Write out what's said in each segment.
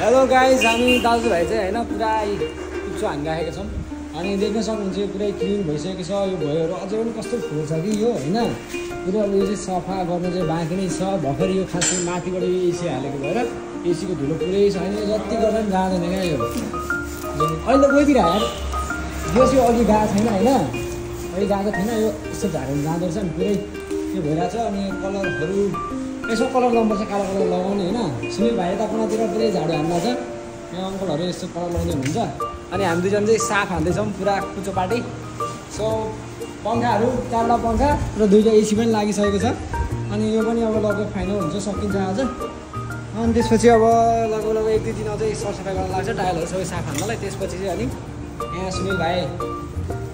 Hello guys, हामी दाजुभाइ चाहिँ होइन पुरा कुच्चो हानिराखेका छौँ। अनि देख्न सक्नुहुन्छ यो पुरै क्लिन भइसकेको छ। यो भयोहरू अझै पनि कस्तो फुल छ कि यो होइन, पुरा उयो चाहिँ सफा गर्नु चाहिँ बाँकी नै छ। भर्खर यो खास माथिबाट यो एसी हालेको भएर एसीको धुलो पुरै छ। अनि जति गर्दा पनि जाँदैन क्या यो। अहिले गइदिएर यार, यो चाहिँ अघि गएको छैन होइन, अहिले गएको थिएन। यो यस्तो झारेर जाँदो रहेछ नि पुरै त्यो भइरहेको छ। अनि कलरहरू यसो कलर लगाउनुपर्छ, कालो कलर लगाउने होइन। सुनिल भाइ यता कुनातिर पुरै झाडु हान्दा छ, यहाँ अङ्कलहरू यस्तो कलर लगाउने हुनुहुन्छ। अनि हामी दुईजना चाहिँ साफ हान्दैछौँ पुरा कुचो पार्टी। सो पङ्खाहरू 4वटा पङ्खा र 2टा एसी पनि लागिसकेको छ। अनि यो पनि अब लगभग फाइनल हुन्छ, सकिन्छ आज। अनि त्यसपछि अब लगभग 1-2 दिन अझै सरसफाइ गर्न लाग्छ, टाइलहरू सबै साफ हान्नलाई। त्यसपछि चाहिँ अनि यहाँ सुनिल भाइ,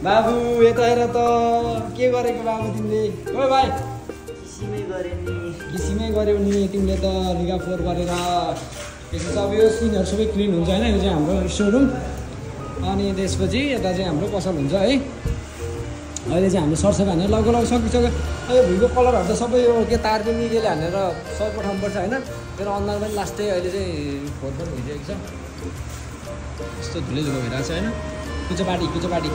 बाबु यता हेर त के गरेको बाबु तिमीले? ओ भाइ किसिमै गऱ्यौ नि तिमीले त, लुगा फोहोर गरेर। त्यसपछि अब यो सिनहरू सबै क्लिन हुन्छ होइन। यो चाहिँ हाम्रो सोरुम। अनि त्यसपछि यता चाहिँ हाम्रो पसल हुन्छ है। अहिले चाहिँ हामीले सरसफाइ हानेर लगभग सकिसक्यो। यो भुइँको कलरहरू त सबै यो के तार पनि केले हानेर सब पठाउनुपर्छ होइन। तर अनुहार पनि लास्टै अहिले चाहिँ फोहोर पनि भइसकेको छ, यस्तो धुलै धुलो भइरहेको छ होइन। कुचो पार्टी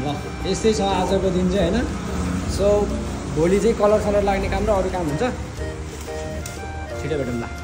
ल यस्तै छ आजको दिन चाहिँ होइन। सो भोलि चाहिँ कलर लाग्ने काम र अरू काम हुन्छ। छिटो भेटौँ ल।